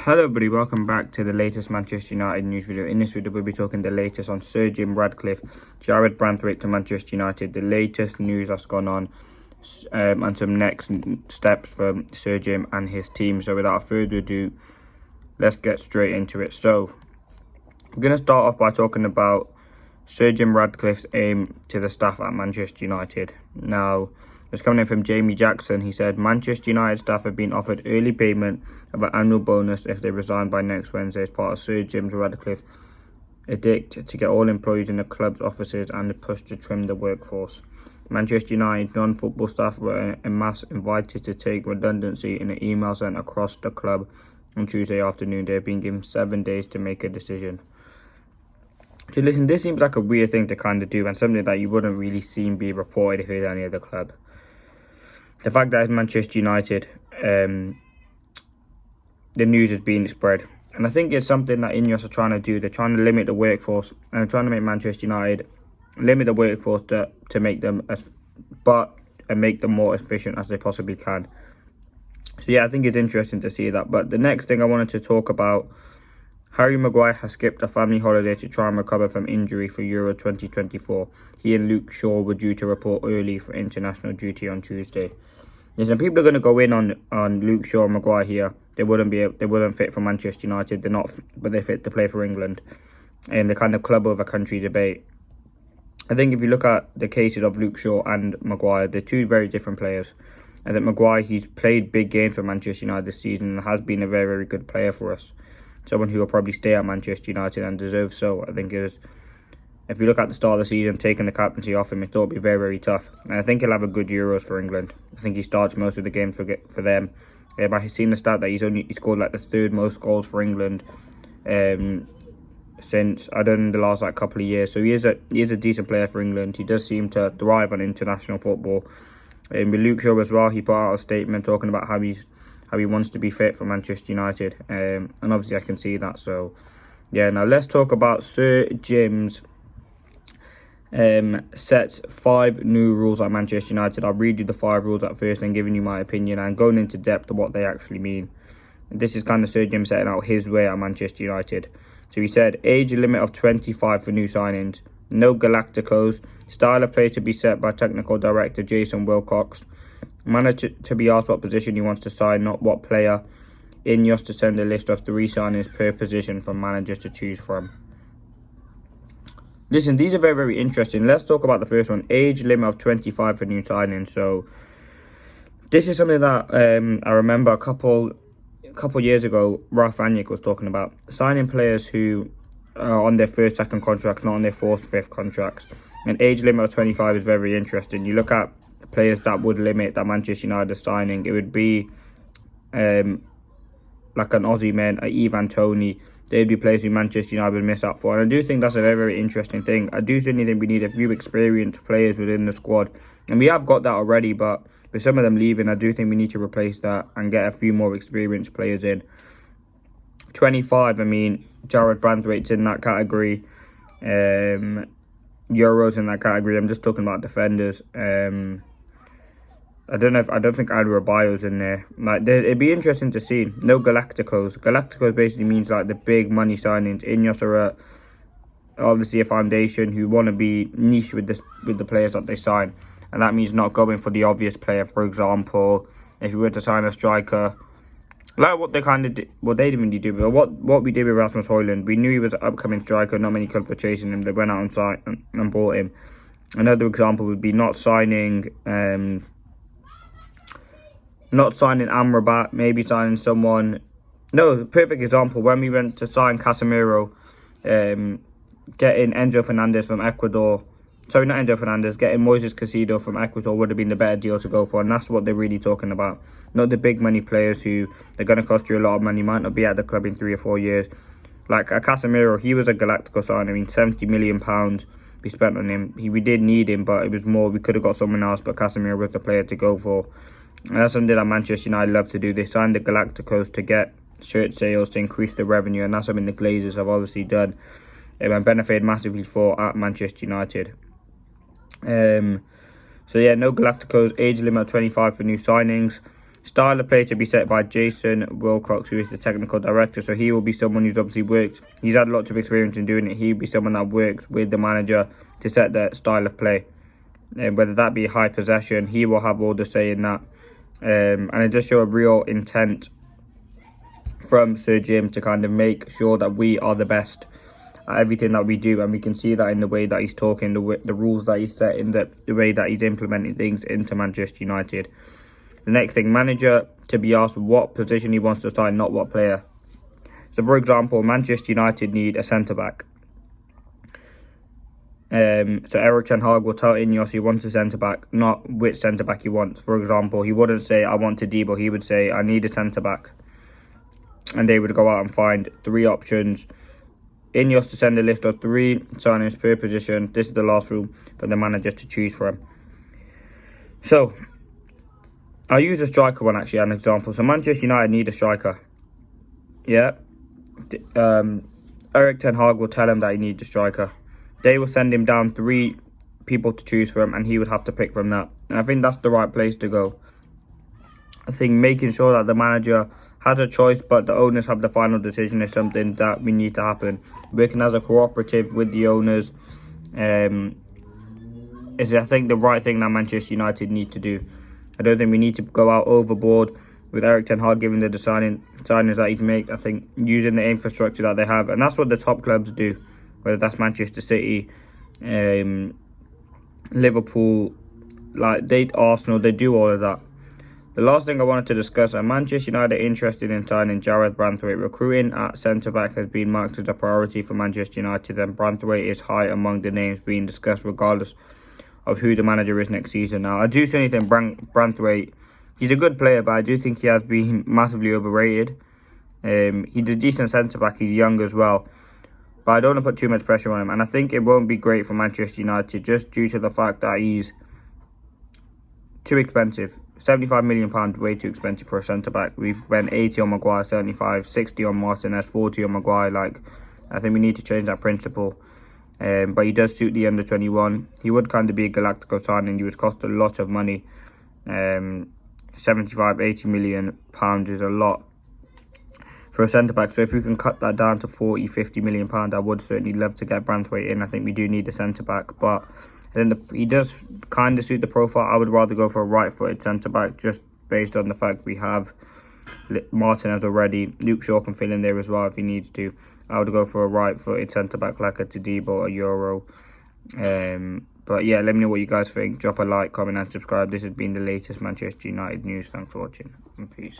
Hello everybody, welcome back to the latest Manchester United news video. In this video we'll be talking the latest on Sir Jim Ratcliffe, Jarrad Branthwaite to Manchester United, the latest news that's gone on and some next steps for Sir Jim and his team. So without further ado, let's get straight into it. So we're going to start off by talking about Sir Jim Ratcliffe's aim to the staff at Manchester United. Now, it's coming in from Jamie Jackson. He said, Manchester United staff have been offered early payment of an annual bonus if they resign by next Wednesday as part of Sir Jim Ratcliffe's edict to get all employees in the club's offices and the push to trim the workforce. Manchester United non-football staff were en masse invited to take redundancy in an email sent across the club on Tuesday afternoon. They have been given 7 days to make a decision. So listen, this seems like a weird thing to kind of do and something that you wouldn't really see be reported if it was any other club. The fact that it's Manchester United, the news is being spread. And I think it's something that Ineos are trying to do. They're trying to limit the workforce and they're trying to make Manchester United limit the workforce to make them make them more efficient as they possibly can. So yeah, I think it's interesting to see that. But the next thing I wanted to talk about, Harry Maguire has skipped a family holiday to try and recover from injury for Euro 2024. He and Luke Shaw were due to report early for international duty on Tuesday. Listen, people are going to go in on Luke Shaw and Maguire here. They wouldn't fit for Manchester United. They're not, but they fit to play for England. And the kind of club over country debate. I think if you look at the cases of Luke Shaw and Maguire, they're two very different players. I think Maguire, he's played big games for Manchester United this season and has been a very, very good player for us. Someone who will probably stay at Manchester United and deserves so. I think if you look at the start of the season, taking the captaincy off him, it thought it would be very, very tough. And I think he'll have a good Euros for England. I think he starts most of the games for them. I've seen the stat that he scored like the third most goals for England since the last couple of years. So he is a decent player for England. He does seem to thrive on international football. With Luke Shaw as well, he put out a statement talking about how he wants to be fit for Manchester United, and obviously I can see that. So yeah, now let's talk about Sir Jim's sets 5 new rules at Manchester United. I'll read you the 5 rules at first and giving you my opinion and going into depth of what they actually mean. And this is kind of Sir Jim setting out his way at Manchester United. So he said, age limit of 25 for new signings, no Galacticos, style of play to be set by technical director Jason Wilcox, manager to be asked what position he wants to sign, not what player. Ineos to send a list of 3 signings per position for managers to choose from. Listen, these are very, very interesting. Let's talk about the first one. Age limit of 25 for new signings. So this is something that I remember a couple years ago, Ralph Rangnick was talking about signing players who are on their first, second contracts, not on their fourth, fifth contracts. And age limit of 25 is very interesting. You look at players that would limit that Manchester United is signing, it would be like an Aussie man, Ivan Toney. They'd be players who Manchester United would miss out for. And I do think that's a very, very interesting thing. I do certainly think we need a few experienced players within the squad. And we have got that already, but with some of them leaving, I do think we need to replace that and get a few more experienced players in. 25, I mean, Jarrad Branthwaite's in that category. Euros in that category. I'm just talking about defenders. I don't think Adebayo's in there. It'd be interesting to see. No Galacticos. Galacticos basically means like the big money signings. Ineos are obviously a foundation who want to be niche with the players that they sign, and that means not going for the obvious player. For example, if you were to sign a striker, like what they kind of did, well, they didn't really do, but what we did with Rasmus Højlund, we knew he was an upcoming striker. Not many clubs were chasing him. They went out and bought him. Another example would be not signing Amrabat, maybe signing someone. No, perfect example, when we went to sign Casemiro, getting Enzo Fernandez from Ecuador. Sorry, not Enzo Fernandez, getting Moises Caicedo from Ecuador would have been the better deal to go for. And that's what they're really talking about. Not the big money players who are going to cost you a lot of money, might not be at the club in 3 or 4 years. Like Casemiro, he was a Galactico sign. I mean, £70 million we spent on him. We did need him, but it was more, we could have got someone else, but Casemiro was the player to go for. And that's something that Manchester United love to do. They signed the Galacticos to get shirt sales, to increase the revenue, and that's something the Glazers have obviously done and benefited massively for at Manchester United. So yeah, no Galacticos, age limit of 25 for new signings. Style of play to be set by Jason Wilcox, who is the technical director. So he will be someone who's obviously worked. He's had lots of experience in doing it. He'll be someone that works with the manager to set the style of play. Whether that be high possession, he will have all the say in that. And it does show a real intent from Sir Jim to kind of make sure that we are the best at everything that we do, and we can see that in the way that he's talking, the rules that he's setting, the way that he's implementing things into Manchester United. The next thing, manager to be asked what position he wants to sign, not what player. So, for example, Manchester United need a centre-back. So Erik ten Hag will tell Ineos he wants a centre-back, not which centre-back he wants. For example, he wouldn't say, I want Todibo. He would say, I need a centre-back. And they would go out and find 3 options. Ineos to send a list of 3 signings per position. This is the last rule for the manager to choose from. So, I'll use a striker one actually as an example. So, Manchester United need a striker. Yeah. Erik ten Hag will tell him that he needs a striker. They will send him down 3 people to choose from, and he would have to pick from that. And I think that's the right place to go. I think making sure that the manager has a choice, but the owners have the final decision is something that we need to happen. Working as a cooperative with the owners is, I think, the right thing that Manchester United need to do. I don't think we need to go out overboard with Erik ten Hag giving the signings that he's made. I think using the infrastructure that they have, and that's what the top clubs do, whether that's Manchester City, Liverpool, Arsenal, they do all of that. The last thing I wanted to discuss are Manchester United interested in signing Jarrad Branthwaite. Recruiting at centre-back has been marked as a priority for Manchester United, and Branthwaite is high among the names being discussed regardless of who the manager is next season. Now, I do think Branthwaite, he's a good player, but I do think he has been massively overrated. He's a decent centre-back, he's young as well, but I don't want to put too much pressure on him, and I think it won't be great for Manchester United just due to the fact that he's too expensive. £75 million, way too expensive for a centre-back. We've spent 80 on Maguire, 75, 60 on Martinez, 40 on Maguire. I think we need to change that principle. But he does suit the under-21. He would kind of be a Galactico signing. He would cost a lot of money. 75, 80 million pounds is a lot for a centre-back. So if we can cut that down to 40, 50 million pounds, I would certainly love to get Branthwaite in. I think we do need a centre-back, but then he does kind of suit the profile. I would rather go for a right-footed centre-back just based on the fact we have Martinez already. Luke Shaw can fill in there as well if he needs to. I would go for a right-footed centre-back like a Todibo, a Euro. But yeah, let me know what you guys think. Drop a like, comment and subscribe. This has been the latest Manchester United news. Thanks for watching and peace.